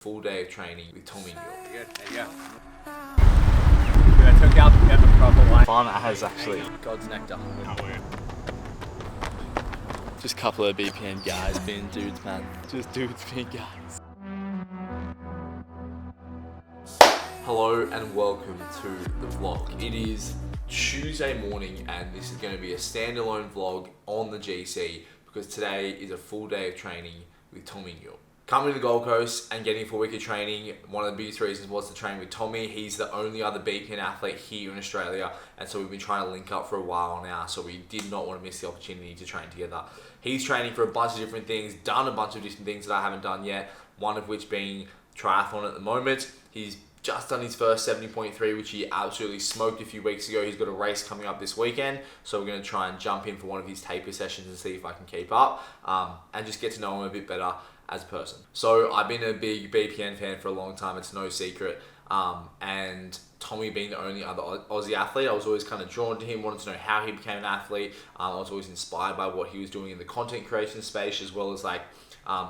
Full day of training with Tommy Newell. Good, there you go. Good, I took out the proper line. Fun has actually. God's nectar. Just a couple of BPN guys being dudes, man. Just dudes being guys. Hello and welcome to the vlog. It is Tuesday morning and this is going to be a standalone vlog on the GC because today is a full day of training with Tommy Newell. Coming to the Gold Coast and getting a full week of training, one of the biggest reasons was to train with Tommy. He's the only other BPN athlete here in Australia, and so we've been trying to link up for a while now, so we did not want to miss the opportunity to train together. He's training for a bunch of different things, done a bunch of different things that I haven't done yet, one of which being triathlon at the moment. He's just done his first 70.3, which he absolutely smoked a few weeks ago. He's got a race coming up this weekend, so we're going to try and jump in for one of his taper sessions and see if I can keep up and just get to know him a bit better as a person. So I've been a big BPN fan for a long time, it's no secret. And Tommy being the only other Aussie athlete, I was always kind of drawn to him, wanted to know how he became an athlete. I was always inspired by what he was doing in the content creation space, as well as like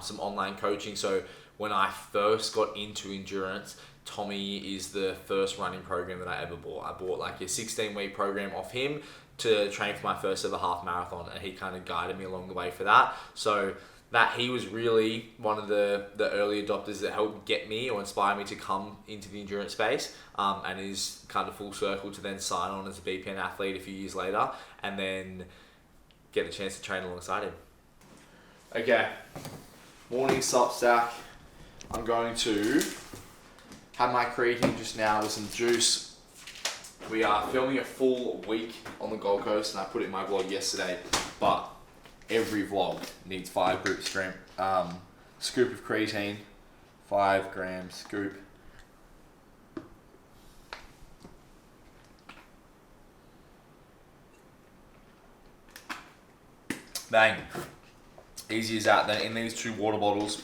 some online coaching. So when I first got into endurance, Tommy is the first running program that I ever bought. I bought like a 16-week program off him to train for my first ever half marathon, and he kind of guided me along the way for that. So that he was really one of the early adopters that helped get me or inspire me to come into the endurance space, and is kind of full circle to then sign on as a BPN athlete a few years later and then get a chance to train alongside him. Okay, morning sup stack. I'm going to have my creatine just now with some juice. We are filming a full week on the Gold Coast and I put it in my vlog yesterday, but every vlog needs 5 group strength. Scoop of creatine, 5 grams scoop. Bang. Easy as that. Then in these 2 water bottles,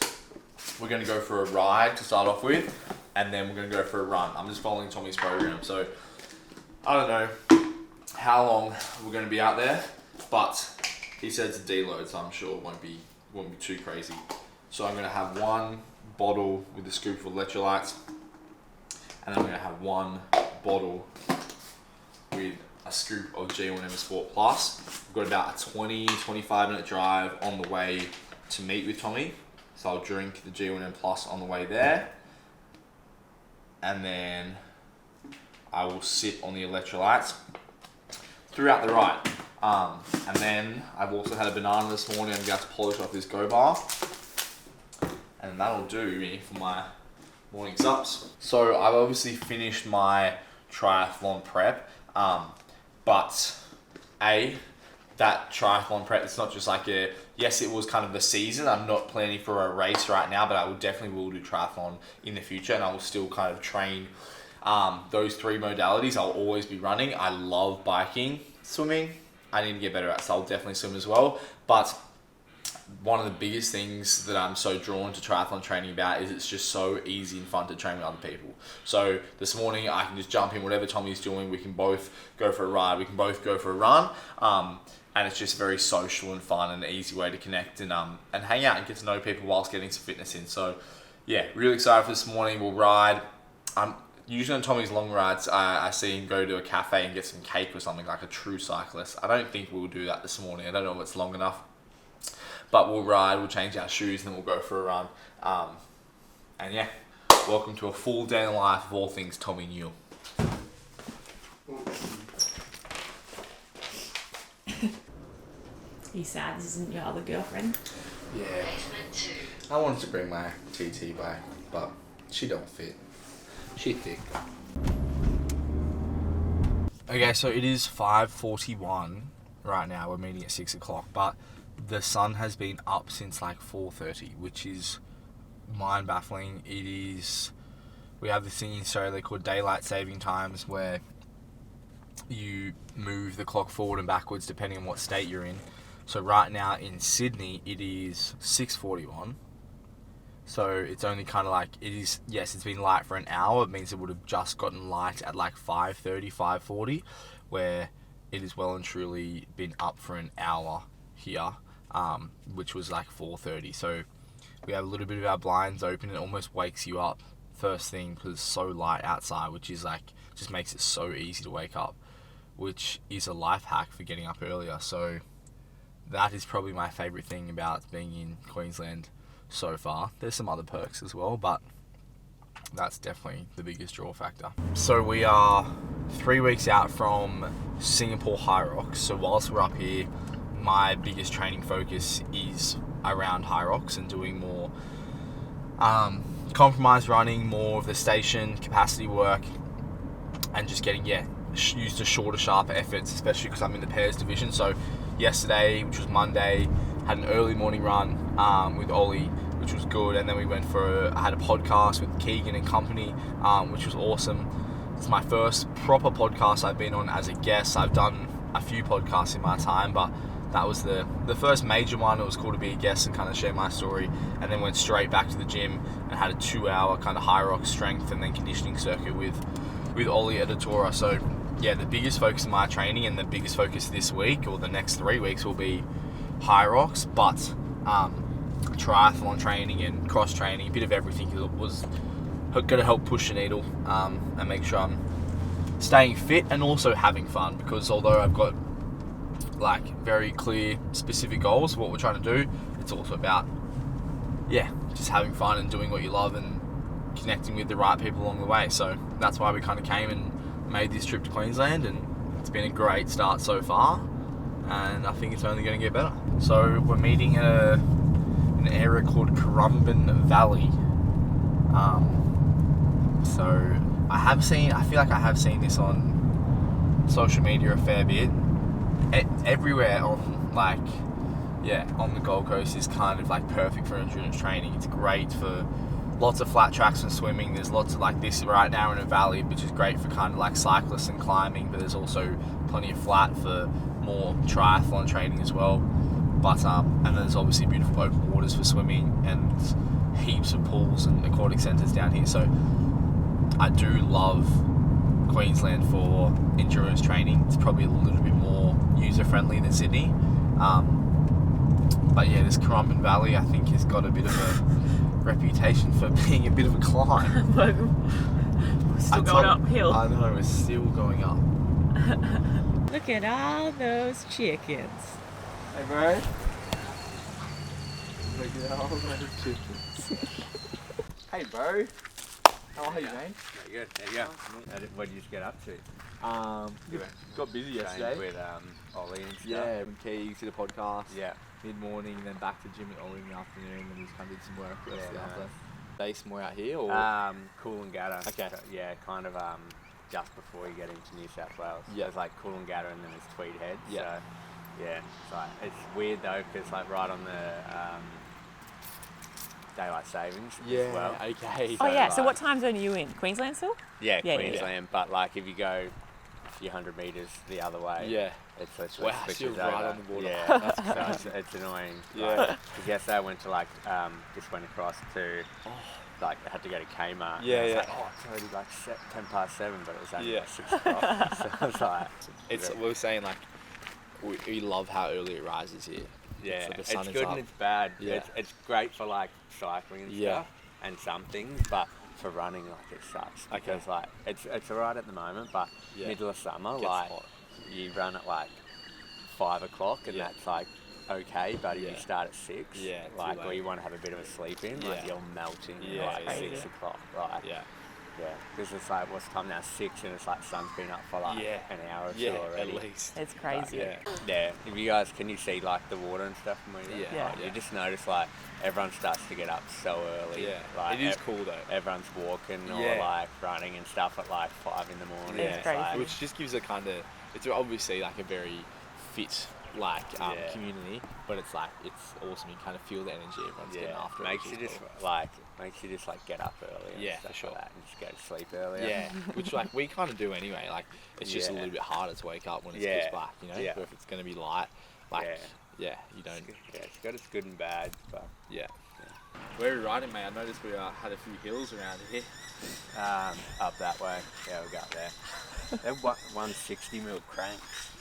we're going to go for a ride to start off with, and then we're going to go for a run. I'm just following Tommy's program, so I don't know how long we're going to be out there, but he said it's a deload, so I'm sure it won't be too crazy. So I'm going to have 1 bottle with a scoop of electrolytes, and then I'm going to have 1 bottle with a scoop of G1M Sport Plus. We've got about a 20-25 minute drive on the way to meet with Tommy, so I'll drink the G1M Plus on the way there, and then I will sip on the electrolytes throughout the ride. And then I've also had a banana this morning. I'm going to polish off this Go Bar, and that'll do me for my morning sups. So I've obviously finished my triathlon prep, but that triathlon prep, it's not just like yes, it was kind of the season. I'm not planning for a race right now, but I will definitely do triathlon in the future, and I will still kind of train those 3 modalities. I'll always be running. I love biking, swimming. I need to get better at, so I'll definitely swim as well. But one of the biggest things that I'm so drawn to triathlon training about is it's just so easy and fun to train with other people. So this morning I can just jump in whatever Tommy's doing. We can both go for a ride. We can both go for a run. And it's just very social and fun and an easy way to connect and hang out and get to know people whilst getting some fitness in. So yeah, really excited for this morning. We'll ride. Usually on Tommy's long rides, I see him go to a cafe and get some cake or something, like a true cyclist. I don't think we'll do that this morning. I don't know if it's long enough. But we'll ride, we'll change our shoes, and then we'll go for a run. And yeah, welcome to a full day in the life of all things Tommy Newell. You sad this isn't your other girlfriend? Yeah. I wanted to bring my TT back, but she don't fit. She thick. Okay, so it is 5:41 right now. We're meeting at 6 o'clock, but the sun has been up since like 4:30, which is mind-baffling. We have this thing in Australia called daylight saving times where you move the clock forward and backwards depending on what state you're in. So right now in Sydney, it is 6:41. So it's only kind of like, yes, it's been light for an hour. It means it would have just gotten light at like 5:30, 5:40, where it has well and truly been up for an hour here, which was like 4:30. So we have a little bit of our blinds open. It almost wakes you up first thing because it's so light outside, which is like just makes it so easy to wake up, which is a life hack for getting up earlier. So that is probably my favourite thing about being in Queensland so far. There's some other perks as well, but that's definitely the biggest draw factor. So we are 3 weeks out from Singapore High Rocks. So whilst we're up here, my biggest training focus is around High Rocks and doing more compromise running, more of the station capacity work, and just getting used to shorter, sharper efforts, especially because I'm in the pairs division. So yesterday, which was Monday, had an early morning run with Ollie, which was good, and then we went I had a podcast with Keegan and company, which was awesome. It's my first proper podcast I've been on as a guest. I've done a few podcasts in my time, but that was the first major one. It was cool to be a guest and kind of share my story, and then went straight back to the gym and had a 2-hour kind of high rock strength and then conditioning circuit with Ollie at Atura. So yeah, the biggest focus of my training and the biggest focus this week or the next 3 weeks will be high rocks, but triathlon training and cross training, a bit of everything was going to help push the needle and make sure I'm staying fit and also having fun, because although I've got like very clear specific goals for what we're trying to do, it's also about just having fun and doing what you love and connecting with the right people along the way. So that's why we kind of came and made this trip to Queensland, and it's been a great start so far, and I think it's only going to get better. So we're meeting at an area called Currumbin Valley. So I feel like I have seen this on social media a fair bit. Everywhere on on the Gold Coast is kind of like perfect for endurance training. It's great for lots of flat tracks and swimming. There's lots of like this right now in a valley, which is great for kind of like cyclists and climbing, but there's also plenty of flat for more triathlon training as well. But and then there's obviously beautiful open waters for swimming and heaps of pools and aquatic centres down here. So I do love Queensland for endurance training. It's probably a little bit more user friendly than Sydney. But yeah, this Currumbin Valley I think has got a bit of a reputation for being a bit of a climb. We're still going uphill. I know, we're still going up. Look at all those chickens. Hey bro. Look at all those chickens. Hey bro. How are you, mate? Yeah, good. There you go. What did you just get up to? Got busy yesterday. With Ollie and stuff. Yeah, with Keegs, did a podcast. Yeah. Mid-morning, then back to gym with Ollie in the afternoon, and we just kind of did some work the rest of the nice. afternoon. Base more out here, or? Coolangatta. Okay. So, yeah, kind of just before you get into New South Wales. Yeah. There's like Coolangatta and then there's Tweed Head. Yeah. So, yeah, it's weird though, because like right on the daylight savings as well. Okay. Oh yeah, so like- what time zone are you in? Queensland still? Yeah, Yeah, Queensland. But like if you go a few hundred metres the other way, Yeah. it's literally Wow, so switches you're right over. on the border. Yeah, so it's annoying. Yeah. Like, 'cause yesterday I went to like just went across to like I had to go to Kmart. Yeah, and I was yeah. like, oh, it's already like 7:10, but it was only Yeah. like 6 o'clock. So I was like, It's, we were saying like, we love how early it rises here. yeah, So the it's sun is good up. and it's bad. Yeah. It's great for like cycling and Yeah. stuff and some things, but for running like it sucks because like it's alright at the moment, but Yeah. middle of summer Gets like hot. you run at like 5 o'clock and Yeah. that's like okay, but if Yeah. you start at 6, Yeah, too like late. or you want to have a bit of a sleep in, like Yeah. you're melting Yeah, like yeah, 6 yeah. o'clock, like Yeah. yeah, because it's like what's time now 6 and it's like sun's been up for like Yeah. an hour or two Yeah, already. at least. It's crazy. Yeah. Yeah, if you guys can you see like the water and stuff from where you're at? Yeah. Like, Yeah. you just notice like everyone starts to get up so early. Yeah. Like, It is cool though. Everyone's walking or Yeah. like running and stuff at like 5 in the morning. It's crazy. like, Which just gives a kind of, it's obviously like a very fit like Yeah. community, but it's like, it's awesome. You kind of feel the energy everyone's getting yeah, after. makes which you is just cool. like get up early. And Yeah, stuff for sure. Like that and just go to sleep earlier. Yeah, which like we kind of do anyway. Like it's just a Yeah. little bit harder to wake up when it's Yeah. pitch black, you know. Yeah. But if it's going to be light, like yeah, you don't. Yeah, it's got its good and bad, but Yeah. Where are we riding, mate? I noticed we had a few hills around here. up that way. Yeah, we'll go up there. They're 160 mil cranks.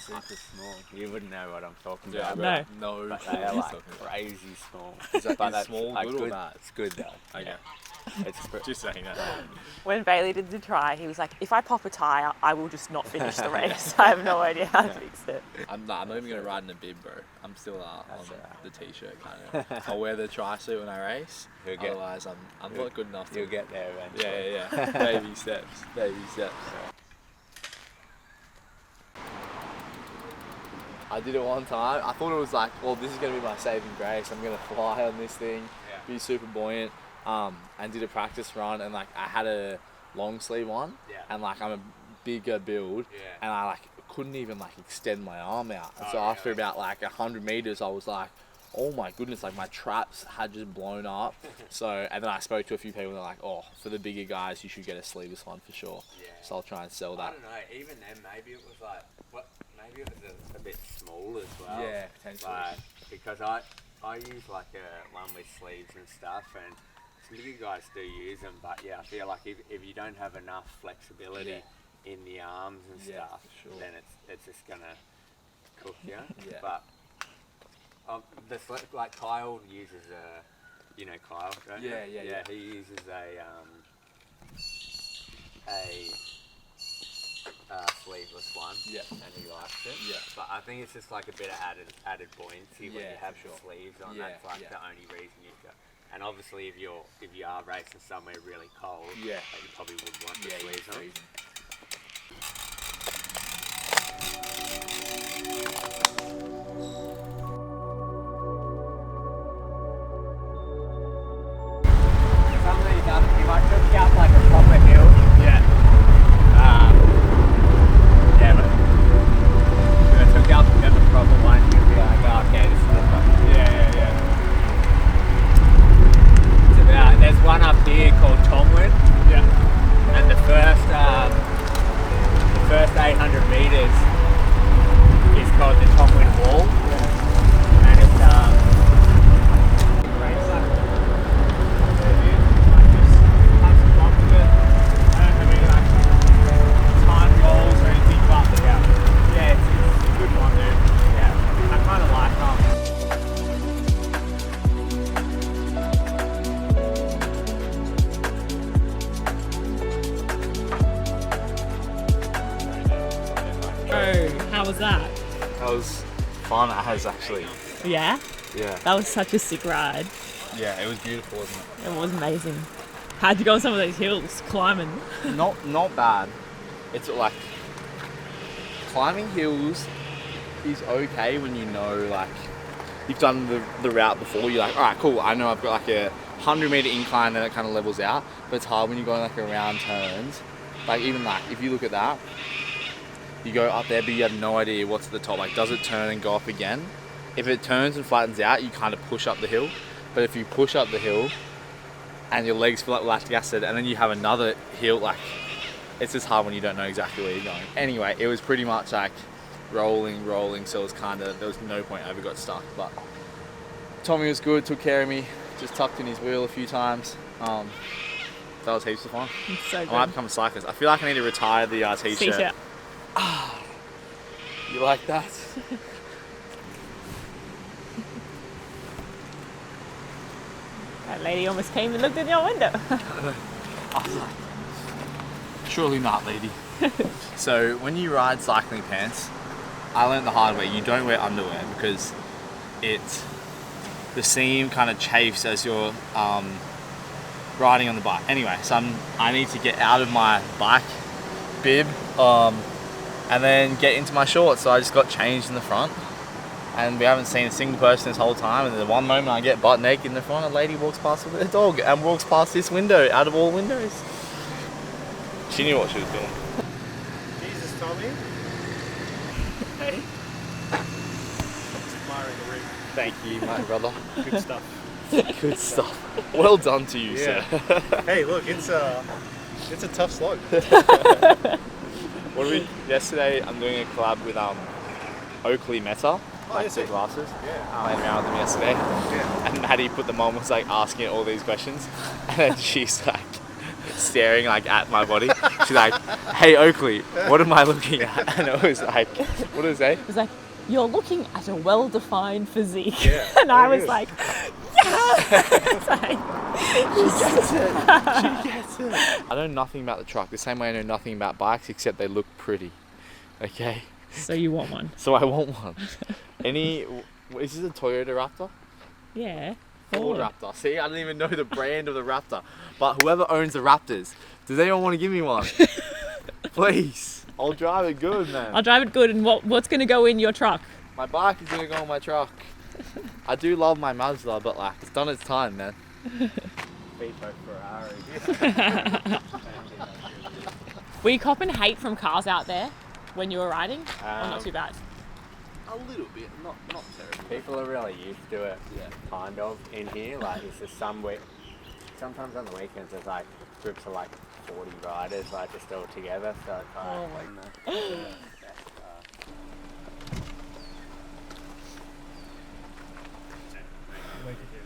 super small. You wouldn't know what I'm talking Yeah, about. no. But they are like crazy small. Is that But is that's small like good or good. bad? It's good though. Okay. It's Just saying that. When Bailey did the try, he was like, if I pop a tyre, I will just not finish the race. I have no idea how to fix it. I'm not even gonna ride in a bib, bro. I'm still on That's alright. the t-shirt kind of. I'll wear the tri-suit when I race. You'll get- Otherwise, I'm not good enough to. You'll get there eventually. Yeah. Baby steps. Baby steps. I did it one time. I thought it was like, well, this is gonna be my saving grace. I'm gonna fly on this thing, be super buoyant. And did a practice run, and like I had a long sleeve one, and like I'm a bigger build, and I like couldn't even like extend my arm out. And so after about like 100 meters, I was like, oh my goodness, like my traps had just blown up. So, and then I spoke to a few people, and they're like, oh, for the bigger guys, you should get a sleeveless one for sure. Yeah. So I'll try and sell I that. don't know. Even then, maybe it was like maybe it was a bit small as well. Yeah, potentially. Like, because I use like a one with sleeves and stuff, and some bigger guys do use them. But yeah, I feel like if you don't have enough flexibility in the arms and stuff, sure. then it's just gonna cook you. Yeah. But like Kyle uses Kyle, don't you? Yeah. He uses a sleeveless one, and he likes it. Yeah. But I think it's just like a bit of added buoyancy when you have the sleeves on. Yeah, That's like the only reason you go. And obviously, if you are racing somewhere really cold, Yeah. you probably would want the Yeah, sleeves on. freezing. If I took out like a proper hill, but if I took out the proper one, you'd be like, oh, okay, this is the one. It's about, there's one up here called Tomlin, and the first 800 meters is called the Tomlin Wall, and it's How was that? That was fun as actually. Yeah? Yeah. That was such a sick ride. Yeah, it was beautiful, wasn't it? It was amazing. How'd you go on some of those hills, climbing? Not bad. It's like climbing hills is okay when you know like you've done the route before. You're like, all right, cool. I know I've got like a 100-meter incline and it kind of levels out. But it's hard when you're going like around turns. Like even like if you look at that, you go up there, but you have no idea what's at the top. Like, does it turn and go up again? If it turns and flattens out, you kind of push up the hill. But if you push up the hill and your legs feel like lactic acid, and then you have another hill, like, it's just hard when you don't know exactly where you're going. Anyway, it was pretty much like rolling, so it was kind of, there was no point I ever got stuck. But Tommy was good, took care of me, just tucked in his wheel a few times. That was heaps of fun. It's so I might good. become a cyclist. I feel like I need to retire the t-shirt. T-shirt. You like that? That lady almost came and looked in your window. I was like, surely not, lady. So when you ride cycling pants, I learned the hard way. You don't wear underwear because the seam kind of chafes as you're riding on the bike. Anyway, so I need to get out of my bike bib and then get into my shorts. So I just got changed in the front, and we haven't seen a single person this whole time. And the one moment I get butt naked in the front, a lady walks past with a dog and walks past this window out of all windows. She knew what she was doing. Jesus, Tommy. Hey. Admiring the rig. Thank you, my brother. Good stuff. Good stuff. Well done to you, Yeah. sir. Hey, look, it's a tough slog. What did we yesterday? I'm doing a collab with Oakley Meta, like yes, two yeah. glasses. Yeah. I played around with them yesterday, Yeah. and Maddie put them on, was like asking it all these questions, and then she's like, staring like at my body. She's like, "Hey Oakley, what am I looking at?" And it was like, what did it say? It was like, you're looking at a well-defined physique. Yeah, and I it was is. like, yeah! It's like, She gets it. I know nothing about the truck, the same way I know nothing about bikes, except they look pretty. Okay? so you want one? So I want one. Is this a Toyota Raptor? Yeah. Ford Raptor. See, I don't even know the brand of the Raptor. But whoever owns the Raptors, does anyone want to give me one? Please. I'll drive it good, man. I'll drive it good, and what's going to go in your truck? My bike is going to go on my truck. I do love my Mazda, but like, it's done its time, man. Vito Ferrari. Were you copping hate from cars out there when you were riding? Or not too bad? A little bit, not terrible. People are really used to it, Yeah. kind of, in here. Like, it's just sometimes on the weekends there's like groups of like 40 riders, like just all together. So it's like, Oh my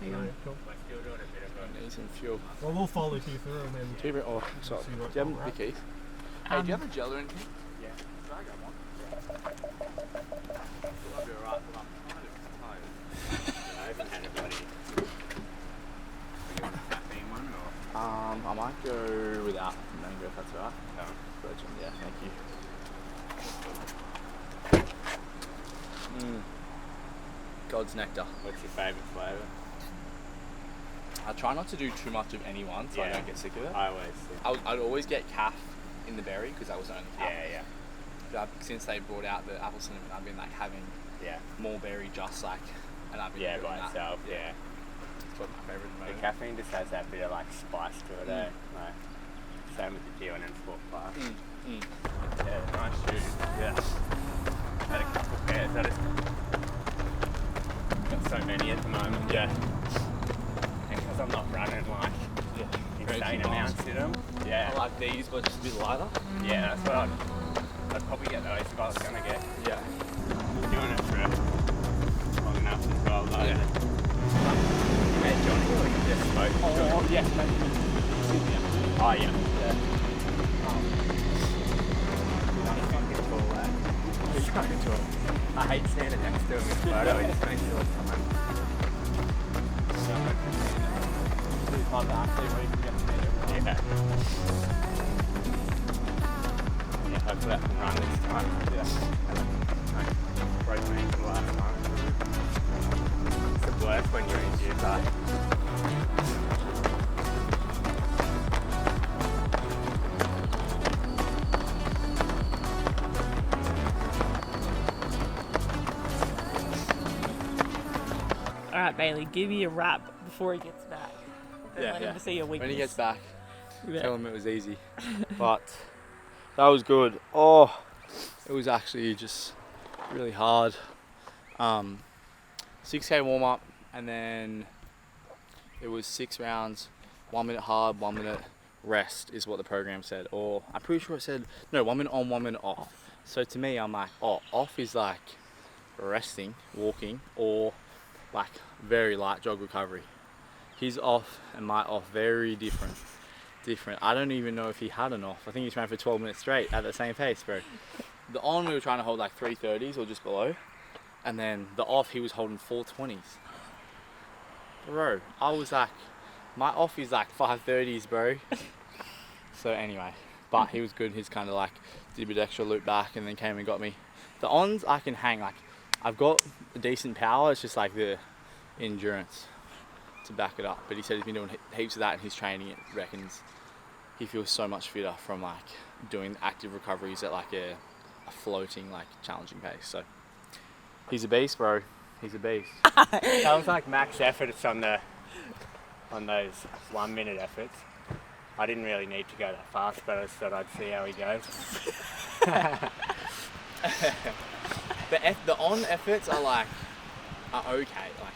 Hang on. Cool. Need some fuel. Well, we'll follow you through and then. Sorry. Do See you what- have the keys? Hey, do you have a gel or anything? Yeah. I got one. I'll be alright, but I'm kind of tired. I haven't had anybody. You want a caffeine one or? I might go without mango if that's alright. No. Virgin, yeah, thank you. God's nectar. What's your favourite flavour? I try not to do too much of any one so I Yeah. don't get sick of it. I always. I'd always get calf in the berry because that was the only calf. Yeah. But since they brought out the apple cinnamon, I've been like having Yeah. more berry just like, and I've been Yeah, doing by that. itself. Yeah. It's one of my favourite at the The moment. caffeine just has that bit of like spice to it, eh? Like, same with the G1 and Sport Plus. Yeah, nice shoes. Yeah. Had a couple pairs. I just got so many at the moment. Yeah. And because I'm not running like insane amounts in them. Yeah. I like these, but just a bit lighter. Yeah, that's what I'd probably get those if I was gonna get. Yeah. Doing it for long enough as well. Though. Yeah. You met Johnny or you just spoke to him? Oh, yes, maybe. Oh yeah. Yeah. That's fucking cool, lad. He's fucking to it. I hate standing next to him in a photo. It just makes you look someone. It's hard to actually where you can get to meet everyone. Yeah. Yeah, hopefully I can run this time. Yeah. Broke me ankle last time. It's the worst when you're in gym, but All right, Bailey, give me a wrap before he gets back. And let him see your weakness. When he gets back, You better- tell him it was easy. But that was good. Oh, it was actually just really hard. 6K warm up, and then it was 6 rounds, 1 minute hard, 1 minute rest is what the program said. Or I'm pretty sure it said, no, 1 minute on, 1 minute off. So to me, I'm like, oh, off is like resting, walking, or like very light jog recovery. His off and my off, very different. I don't even know if he had an off. I think he ran for 12 minutes straight at the same pace, bro. The on, we were trying to hold like 330s or just below. And then the off, he was holding 420s. Bro, I was like, my off is like 530s, bro. So anyway, but he was good. He's kind of like, did a bit extra loop back and then came and got me. The ons, I can hang. Like, I've got a decent power. It's just like the endurance to back it up. But he said he's been doing heaps of that in his training. It reckons he feels so much fitter from like doing active recoveries at like a floating, like challenging pace. So he's a beast, bro. He's a beast. that was like max efforts on those 1 minute efforts. I didn't really need to go that fast, but I just thought I'd see how he goes. The on efforts are like okay. Like,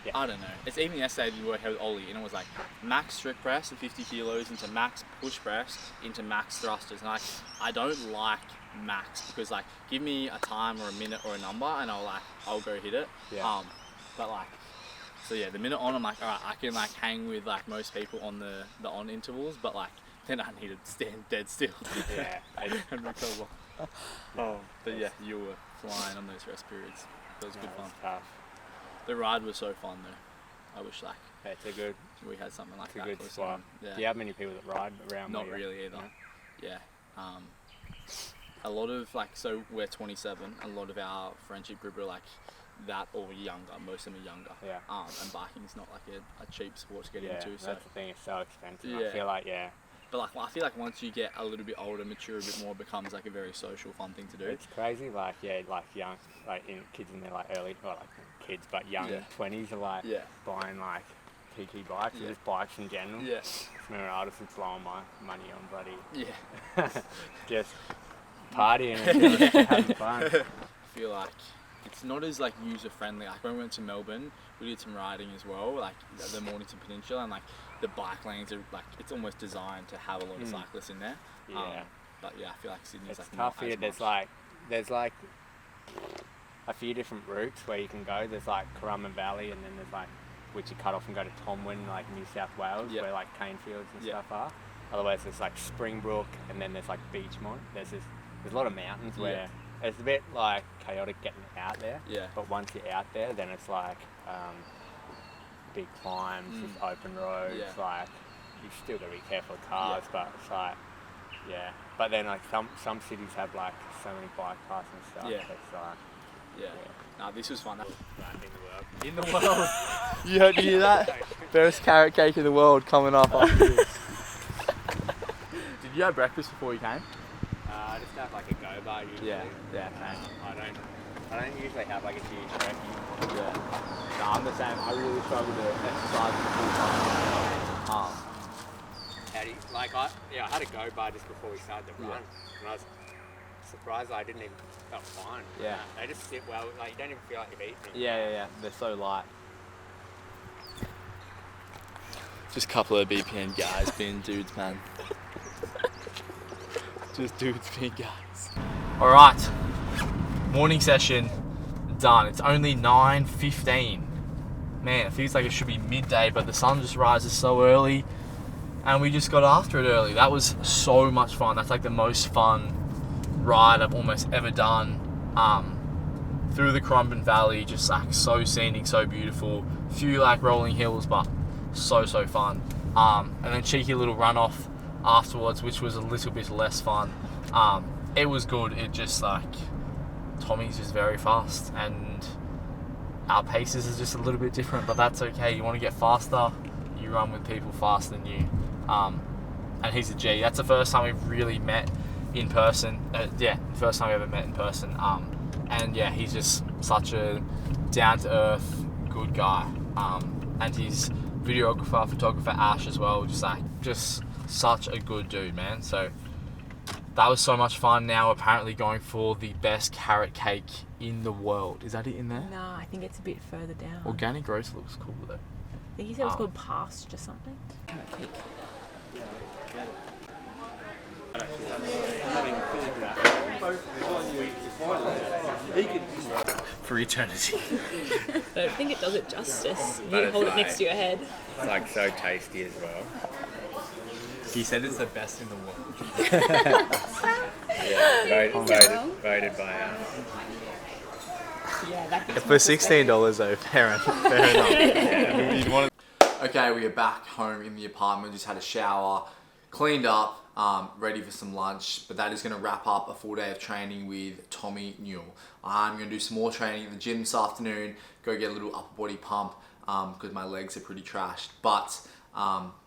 Yeah. I don't know. It's even yesterday we worked out with Ollie and it was like max strict press of 50 kilos into max push press into max thrusters. And I don't like max because like give me a time or a minute or a number and I'll go hit it. Yeah. But like, so yeah, the minute on I'm like, all right, I can like hang with like most people on the on intervals, but like then I needed to stand dead still. Yeah. And recover. But yeah, you were flying on those rest periods. That was good fun. Tough. The ride was so fun though. I wish like It's a good, we had something like it's a that. good close spot. on. Yeah. Do you have many people that ride around? Not where you're at? really either. No? Yeah. A lot of like, so we're 27. A lot of our friendship group are like that or younger. Most of them are younger. Yeah. And biking's not like a cheap sport to get Yeah, into. So, that's the thing. It's so expensive. Yeah. I feel like but like I feel like once you get a little bit older, mature a bit more, it becomes like a very social, fun thing to do. it's crazy. Like like young, like kids in their like early, well, like kids, but young Yeah. 20s are like Yeah. buying like PT bikes, or Yeah. just bikes in general. Yeah. Remember, I was just blowing my money on bloody Yeah. just partying and just having fun. I feel like it's not as like user friendly. Like when we went to Melbourne, we did some riding as well, like the Mornington Peninsula, and like the bike lanes are like it's almost designed to have a lot of cyclists in there. Yeah. But yeah, I feel like Sydney's It's like tough not here. as There's much. like a few different routes where you can go. There's like Currumbin Valley, and then there's like which you cut off and go to Tomwin, like New South Wales, Yep. where like cane fields and Yep. stuff are. Otherwise, there's like Springbrook, and then there's like Beachmont. There's a lot of mountains where it's a bit like chaotic getting out there. Yeah. But once you're out there, then it's like big climbs, just open roads. Yeah. Like you've still got to be careful of cars, but it's like But then like some cities have like so many bike paths and stuff. Yeah. It's like Yeah. Nah, this was fun. in the world. You heard to hear that? Best carrot cake in the world coming up after this. Did you have breakfast before you came? I just have like a go bar usually. Yeah. I don't usually have like a huge turkey. Yeah. No, I'm the same. I really struggle to exercise full time. How do you, like I had a go bar just before we started the run, and I was surprised I didn't even felt fine. Yeah. They just sit well. Like you don't even feel like you've eaten them. Yeah. They're so light. Just a couple of BPN guys being dudes, man. Just dudes being guys. Alright. Morning session done. It's only 9:15. Man, it feels like it should be midday, but the sun just rises so early and we just got after it early. That was so much fun. That's like the most fun ride I've almost ever done. Through the Currumbin Valley, just like so scenic, so beautiful. Few like rolling hills, but so fun. And then cheeky little runoff afterwards, which was a little bit less fun. It was good. It just like Tommy's just very fast, and our paces is just a little bit different, but that's okay. You want to get faster, you run with people faster than you. And he's a G. That's the first time we've really met in person. First time we ever met in person. And yeah, he's just such a down-to-earth, good guy. And his videographer, photographer Ash as well, just such a good dude, man. So that was so much fun. Now apparently going for the best carrot cake in the world. Is that it in there? No, I think it's a bit further down. Organic roast looks cool though. I think he said it was called pasture something. Carrot cake. For eternity. I don't think it does it justice. But You it's hold it like- next to your head. It's like so tasty as well. He said it's the best in the world. Yeah, voted by Yeah, that gives For $16 though, fair enough. Okay, we are back home in the apartment, just had a shower, cleaned up, ready for some lunch, but that is going to wrap up a full day of training with Tommy Newell. I'm going to do some more training in the gym this afternoon, go get a little upper body pump, because my legs are pretty trashed. But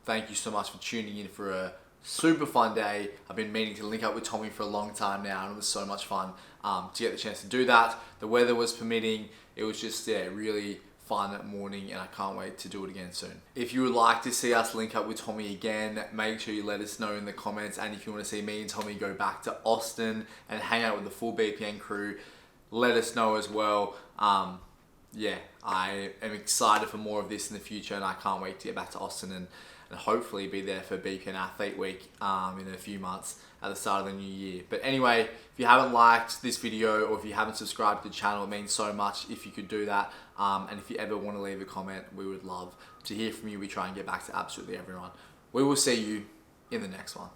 thank you so much for tuning in for a super fun day. I've been meaning to link up with Tommy for a long time now, and it was so much fun to get the chance to do that. The weather was permitting. It was just really fun morning, and I can't wait to do it again soon. If you would like to see us link up with Tommy again, make sure you let us know in the comments. And if you want to see me and Tommy go back to Austin and hang out with the full BPN crew, let us know as well. Yeah, I am excited for more of this in the future, and I can't wait to get back to Austin and hopefully be there for BPN Athlete Week in a few months at the start of the new year. But anyway, if you haven't liked this video or if you haven't subscribed to the channel, it means so much if you could do that. And if you ever want to leave a comment, we would love to hear from you. We try and get back to absolutely everyone. We will see you in in the next one.